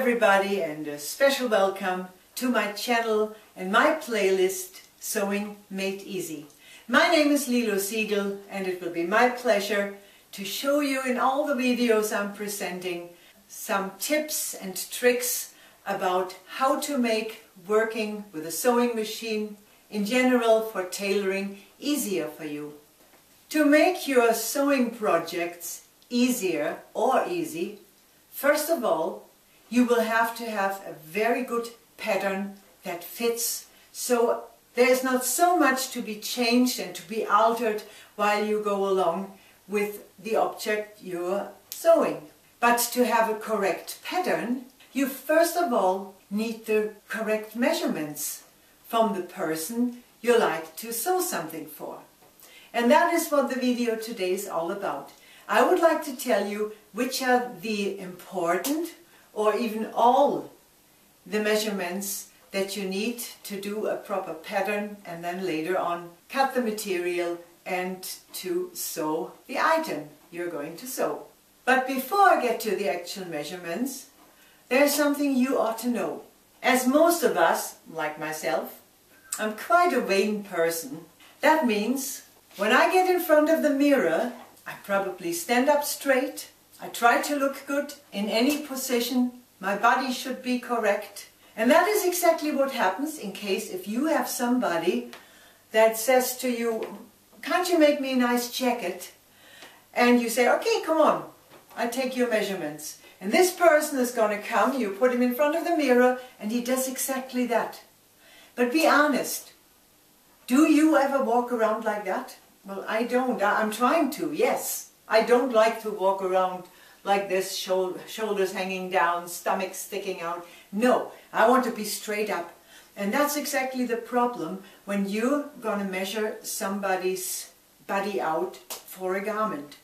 everybody, and a special welcome to my channel and my playlist Sewing Made Easy. My name is Lilo Siegel, and it will be my pleasure to show you in all the videos I'm presenting some tips and tricks about how to make working with a sewing machine in general for tailoring easier for you. To make your sewing projects easier or easy, first of all, you will have to have a very good pattern that fits, so there's not so much to be changed and to be altered while you go along with the object you're sewing. But to have a correct pattern, you first of all need the correct measurements from the person you like to sew something for. And that is what the video today is all about. I would like to tell you which are the important or even all the measurements that you need to do a proper pattern and then later on cut the material and to sew the item you're going to sew. But before I get to the actual measurements, there's something you ought to know. As most of us, like myself, I'm quite a vain person. That means when I get in front of the mirror, I probably stand up straight. I try to look good in any position. My body should be correct. And that is exactly what happens in case if you have somebody that says to you, "Can't you make me a nice jacket?" And you say, "Okay, come on, I take your measurements." And this person is going to come, you put him in front of the mirror, and he does exactly that. But be honest, do you ever walk around like that? Well, I don't. I'm trying to, yes. I don't like to walk around like this, shoulders hanging down, stomach sticking out. No, I want to be straight up. And that's exactly the problem when you're going to measure somebody's body out for a garment.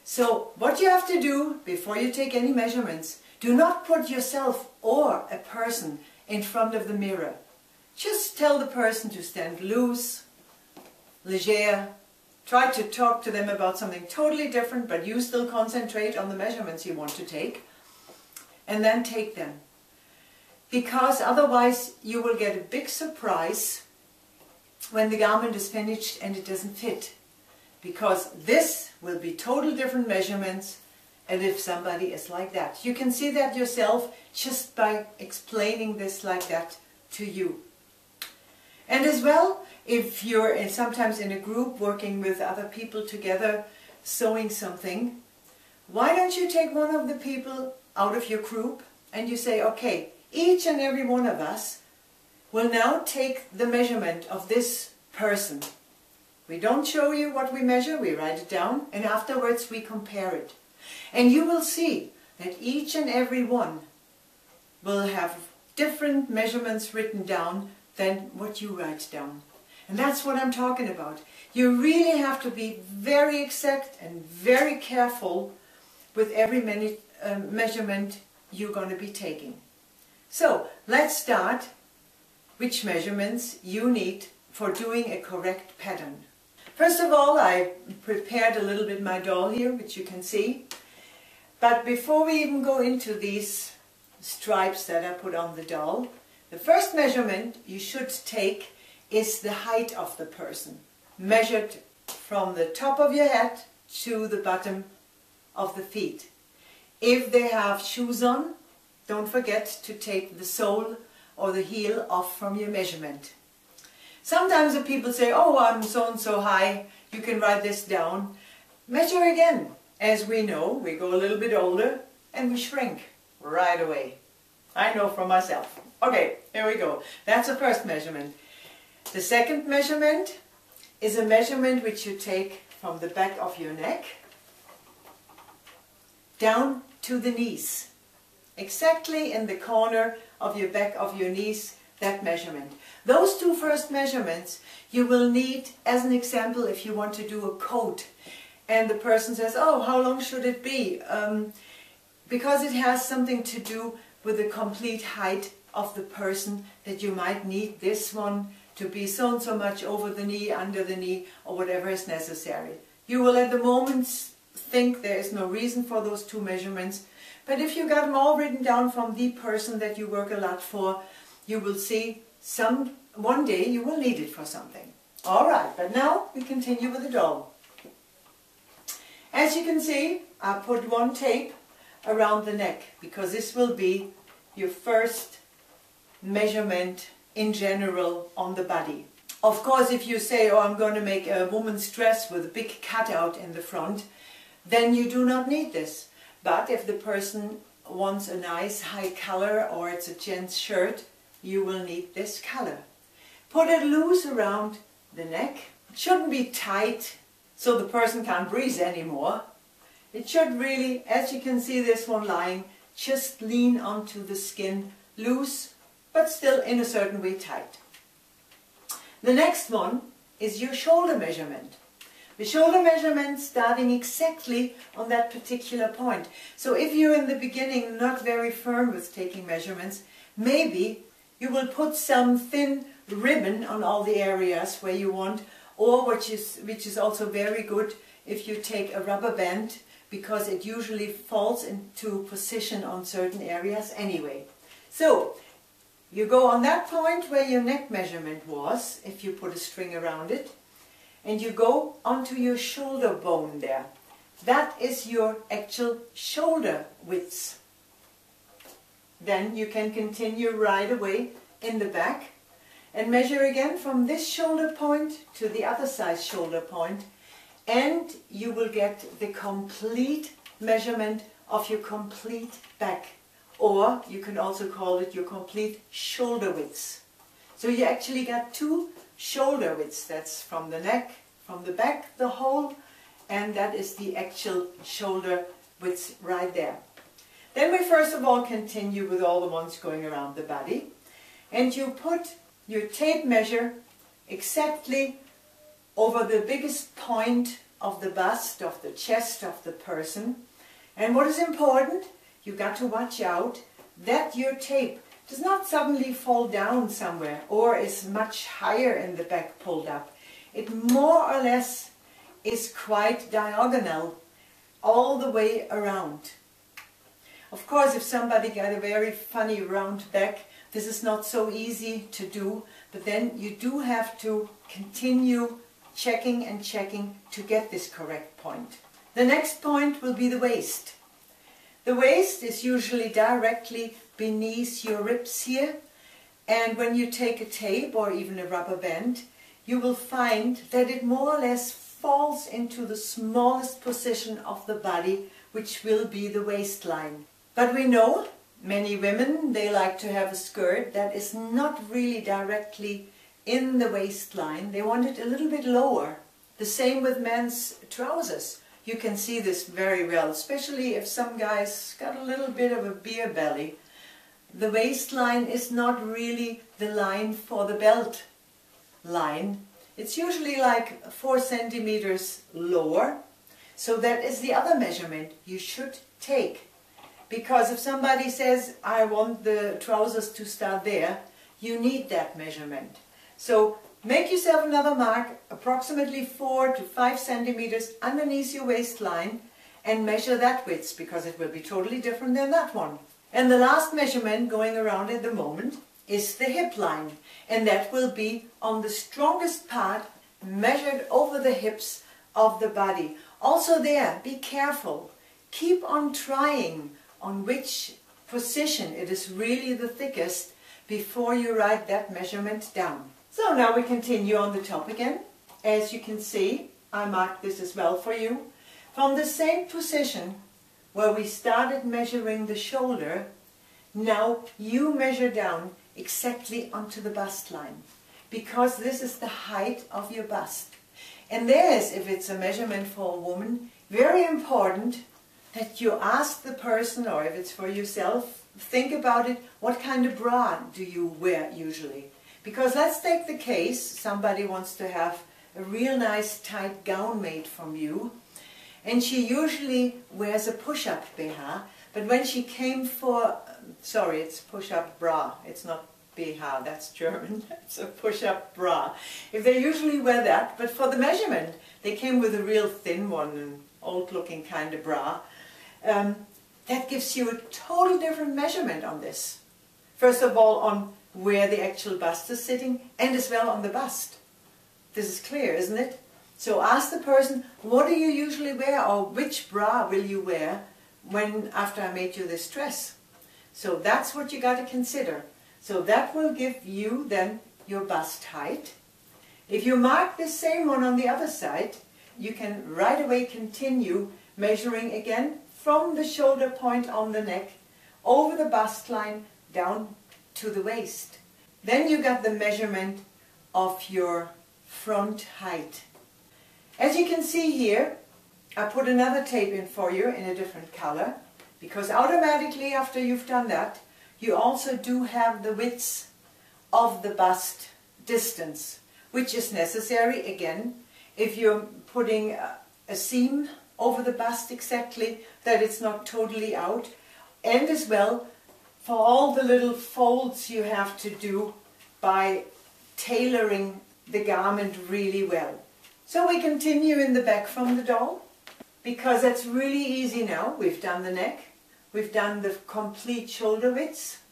So what you have to do before you take any measurements, do not put yourself or a person in front of the mirror. Just tell the person to stand loose, légère. Try to talk to them about something totally different, but you still concentrate on the measurements you want to take, and then take them. Because otherwise you will get a big surprise when the garment is finished and it doesn't fit. Because this will be totally different measurements, and if somebody is like that. You can see that yourself just by explaining this like that to you. And as well, if you're sometimes in a group working with other people together sewing something, why don't you take one of the people out of your group and you say, okay, each and every one of us will now take the measurement of this person. We don't show you what we measure, we write it down, and afterwards we compare it. And you will see that each and every one will have different measurements written down than what you write down. And that's what I'm talking about. You really have to be very exact and very careful with every measurement you're going to be taking. So let's start which measurements you need for doing a correct pattern. First of all, I prepared a little bit my doll here, which you can see. But before we even go into these stripes that I put on the doll, the first measurement you should take is the height of the person, measured from the top of your head to the bottom of the feet. If they have shoes on, don't forget to take the sole or the heel off from your measurement. Sometimes the people say, "Oh, I'm so and so high, you can write this down." Measure again. As we know, we go a little bit older and we shrink right away. I know from myself. Okay, here we go. That's the first measurement. The second measurement is a measurement which you take from the back of your neck down to the knees. Exactly in the corner of your back of your knees, that measurement. Those two first measurements you will need as an example if you want to do a coat. And the person says, "Oh, how long should it be?" Because it has something to do with the complete height of the person, that you might need this one to be so and so much over the knee, under the knee, or whatever is necessary. You will at the moment think there is no reason for those two measurements, But if you got them all written down from the person that you work a lot for, you will see one day you will need it for something. Alright, but now we continue with the doll. As you can see, I put one tape around the neck because this will be your first measurement in general on the body. Of course, if you say, oh, I'm going to make a woman's dress with a big cutout in the front, then you do not need this. But if the person wants a nice high color or it's a gent's shirt, you will need this color. Put it loose around the neck. It shouldn't be tight so the person can't breathe anymore. It should really, as you can see this one lying, just lean onto the skin, loose, but still in a certain way tight. The next one is your shoulder measurement. The shoulder measurement starting exactly on that particular point. So if you're in the beginning not very firm with taking measurements, maybe you will put some thin ribbon on all the areas where you want, or which is also very good if you take a rubber band, because it usually falls into position on certain areas anyway. So you go on that point where your neck measurement was, if you put a string around it, and you go onto your shoulder bone there. That is your actual shoulder width. Then you can continue right away in the back and measure again from this shoulder point to the other side's shoulder point, and you will get the complete measurement of your complete back. Or you can also call it your complete shoulder width. So you actually got two shoulder widths. That's from the neck, from the back, the whole, and that is the actual shoulder width right there. Then we first of all continue with all the ones going around the body. And you put your tape measure exactly over the biggest point of the bust, of the chest of the person. And what is important, you got to watch out that your tape does not suddenly fall down somewhere or is much higher in the back pulled up. It more or less is quite diagonal all the way around. Of course, if somebody got a very funny round back, this is not so easy to do, but then you do have to continue checking and checking to get this correct point. The next point will be the waist. The waist is usually directly beneath your ribs here, and when you take a tape or even a rubber band, you will find that it more or less falls into the smallest position of the body, which will be the waistline. But we know many women, they like to have a skirt that is not really directly in the waistline. They want it a little bit lower. The same with men's trousers. You can see this very well, especially if some guys got a little bit of a beer belly. The waistline is not really the line for the belt line. It's usually like 4 centimeters lower. So that is the other measurement you should take. Because if somebody says, I want the trousers to start there, you need that measurement. So make yourself another mark, approximately 4 to 5 centimeters underneath your waistline, and measure that width, because it will be totally different than that one. And the last measurement going around at the moment is the hip line, and that will be on the strongest part, measured over the hips of the body. Also there, be careful. Keep on trying on which position it is really the thickest before you write that measurement down. So now we continue on the top again. As you can see, I marked this as well for you. From the same position where we started measuring the shoulder, now you measure down exactly onto the bust line, because this is the height of your bust. And there's, if it's a measurement for a woman, very important that you ask the person, or if it's for yourself, think about it, what kind of bra do you wear usually? Because let's take the case, somebody wants to have a real nice tight gown made from you, and she usually wears a push-up BH, but when she came for, sorry, it's push-up bra, it's not BH, that's German, it's a push-up bra. If they usually wear that, but for the measurement, they came with a real thin one, an old-looking kind of bra. that gives you a total different measurement on this. First of all, on where the actual bust is sitting, and as well on the bust. This is clear, isn't it? So ask the person, what do you usually wear, or which bra will you wear after I made you this dress? So that's what you got to consider. So that will give you then your bust height. If you mark the same one on the other side, you can right away continue measuring again from the shoulder point on the neck, over the bust line, down to the waist. Then you got the measurement of your front height. As you can see here, I put another tape in for you in a different color, because automatically after you've done that, you also do have the width of the bust distance, which is necessary again if you're putting a seam over the bust exactly, that it's not totally out, and as well for all the little folds you have to do by tailoring the garment really well. So we continue in the back from the doll, because that's really easy now. We've done the neck, we've done the complete shoulder width,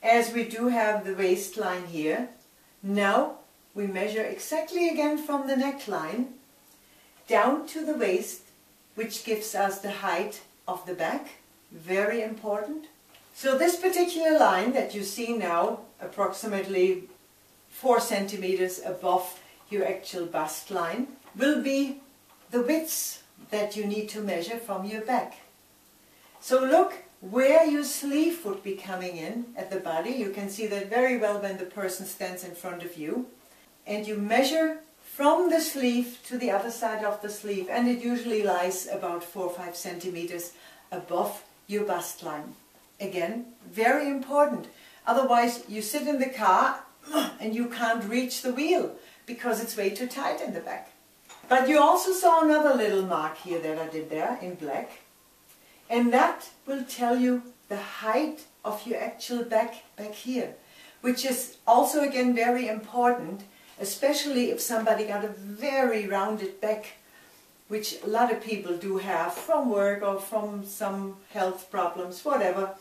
as we do have the waistline here. Now we measure exactly again from the neckline down to the waist, which gives us the height of the back. Very important. So this particular line that you see now, approximately 4 centimeters above your actual bust line, will be the width that you need to measure from your back. So look where your sleeve would be coming in at the body. You can see that very well when the person stands in front of you. And you measure from the sleeve to the other side of the sleeve, and it usually lies about 4 or 5 centimeters above your bust line. Again, very important. Otherwise you sit in the car and you can't reach the wheel because it's way too tight in the back. But you also saw another little mark here that I did there in black, and that will tell you the height of your actual back here, which is also again very important, especially if somebody got a very rounded back, which a lot of people do have from work or from some health problems, whatever,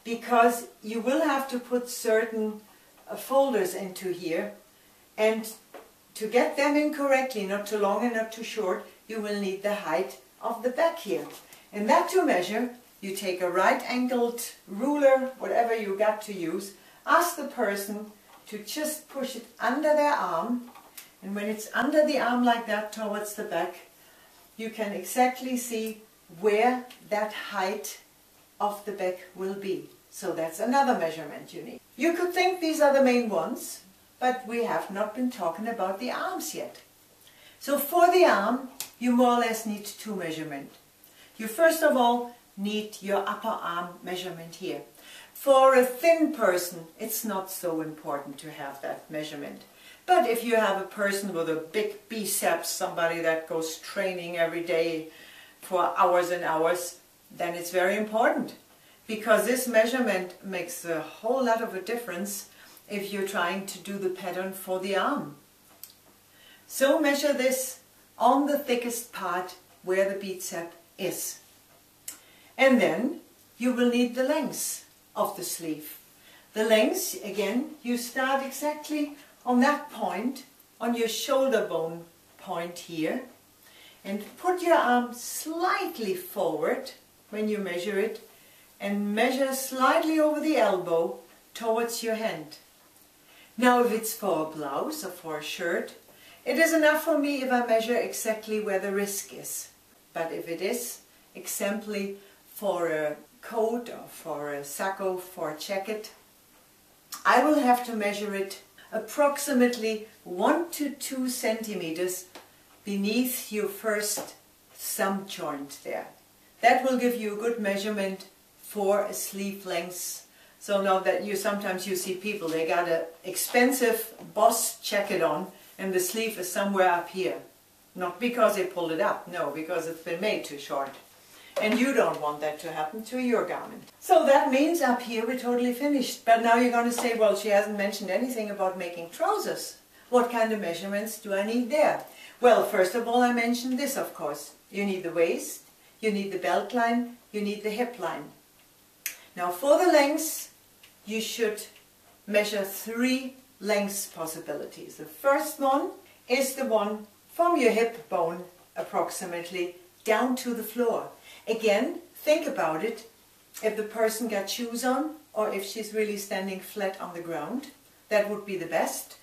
because you will have to put certain folders into here, and to get them in correctly, not too long and not too short, you will need the height of the back here. And that to measure, you take a right-angled ruler, whatever you got to use, ask the person to just push it under their arm, and when it's under the arm like that towards the back, you can exactly see where that height of the back will be. So that's another measurement you need. You could think these are the main ones, but we have not been talking about the arms yet. So for the arm, you more or less need 2 measurements. You first of all need your upper arm measurement here. For a thin person, it's not so important to have that measurement. But if you have a person with a big biceps, somebody that goes training every day for hours and hours, then it's very important, because this measurement makes a whole lot of a difference if you're trying to do the pattern for the arm. So measure this on the thickest part where the bicep is. And then you will need the length of the sleeve. The length, again, you start exactly on that point, on your shoulder bone point here, and put your arm slightly forward when you measure it, and measure slightly over the elbow towards your hand. Now if it's for a blouse or for a shirt, it is enough for me if I measure exactly where the wrist is. But if it is exemplary for a coat or for a sacco, for a jacket, I will have to measure it approximately 1 to 2 centimeters beneath your first thumb joint there. That will give you a good measurement for a sleeve length. So now that sometimes you see people, they got an expensive Boss jacket on and the sleeve is somewhere up here. Not because they pulled it up, no, because it's been made too short. And you don't want that to happen to your garment. So that means up here we're totally finished. But now you're going to say, well, she hasn't mentioned anything about making trousers. What kind of measurements do I need there? Well, first of all, I mentioned this, of course. You need the waist, you need the belt line, you need the hip line. Now for the lengths, you should measure 3 lengths possibilities. The first one is the one from your hip bone approximately down to the floor. Again, think about it, if the person got shoes on or if she's really standing flat on the ground, that would be the best.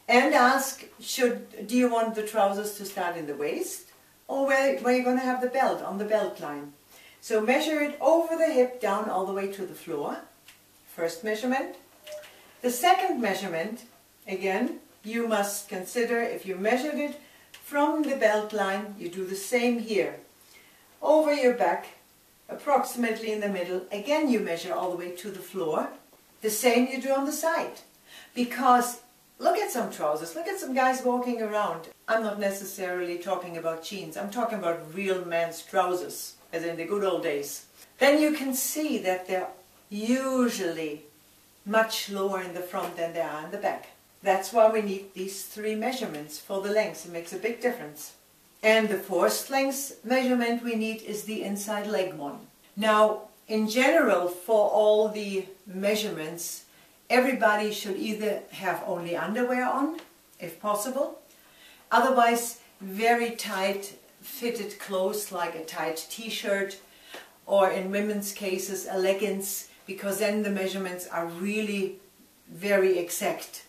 And ask, do you want the trousers to start in the waist or where you're going to have the belt, on the belt line. So measure it over the hip down all the way to the floor. First measurement. The second measurement, again, you must consider if you measured it from the belt line, you do the same here. Over your back, approximately in the middle, again you measure all the way to the floor. The same you do on the side. Because look at some trousers, look at some guys walking around. I'm not necessarily talking about jeans, I'm talking about real men's trousers, as in the good old days. Then you can see that they're usually much lower in the front than they are in the back. That's why we need these 3 measurements for the lengths. It makes a big difference. And the 4th length measurement we need is the inside leg one. Now, in general, for all the measurements, everybody should either have only underwear on, if possible. Otherwise, very tight fitted clothes like a tight t-shirt, or in women's cases a leggings, because then the measurements are really very exact.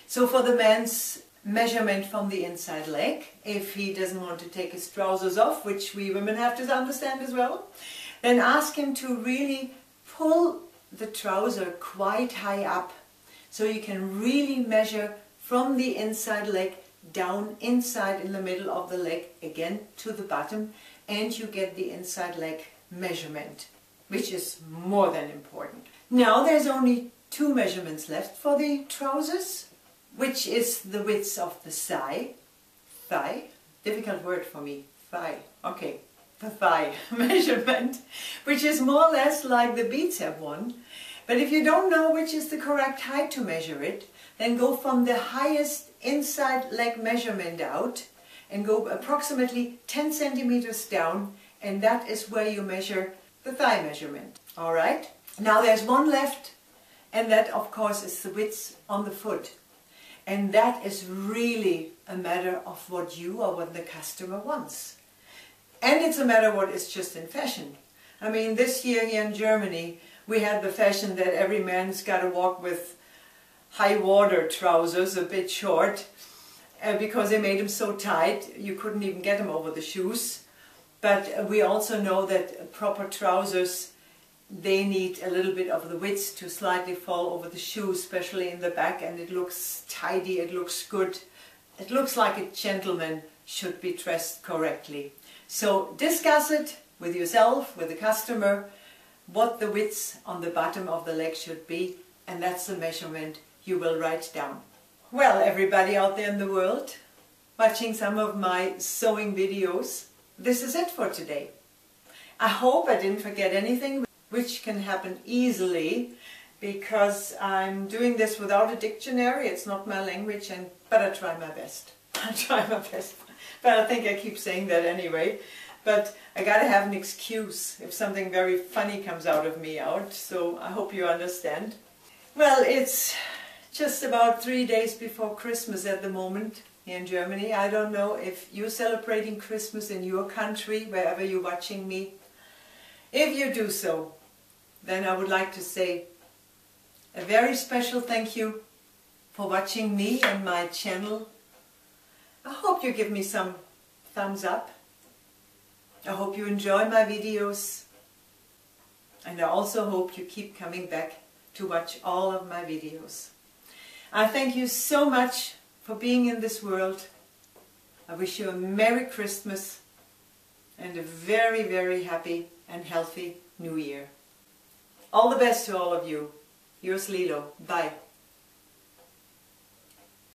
So for the man's measurement from the inside leg, if he doesn't want to take his trousers off, which we women have to understand as well, then ask him to really pull the trouser quite high up, so you can really measure from the inside leg down inside in the middle of the leg again to the bottom, and you get the inside leg measurement, which is more than important. Now there's only 2 measurements left for the trousers, which is the width of the thigh, difficult word for me, thigh, okay, the thigh measurement, which is more or less like the bicep one. But if you don't know which is the correct height to measure it, then go from the highest inside leg measurement out and go approximately 10 centimeters down, and that is where you measure the thigh measurement. Alright? Now there's one left, and that of course is the width on the foot. And that is really a matter of what you or what the customer wants. And it's a matter of what is just in fashion. I mean, this year here in Germany, we had the fashion that every man's got to walk with high water trousers, a bit short, because they made them so tight you couldn't even get them over the shoes. But we also know that proper trousers, they need a little bit of the width to slightly fall over the shoe, especially in the back, and it looks tidy, it looks good. It looks like a gentleman should be dressed correctly. So discuss it with yourself, with the customer, what the width on the bottom of the leg should be, and that's the measurement you will write down. Well, everybody out there in the world watching some of my sewing videos, this is it for today. I hope I didn't forget anything, which can happen easily because I'm doing this without a dictionary. It's not my language, but I try my best. I try my best, but I think I keep saying that anyway. But I gotta have an excuse if something very funny comes out of me so I hope you understand. Well, it's just about 3 days before Christmas at the moment here in Germany. I don't know if you're celebrating Christmas in your country, wherever you're watching me. If you do so, then I would like to say a very special thank you for watching me and my channel. I hope you give me some thumbs up. I hope you enjoy my videos, and I also hope you keep coming back to watch all of my videos. I thank you so much for being in this world. I wish you a Merry Christmas and a very, very happy and healthy New Year. All the best to all of you. Yours Lilo. Bye.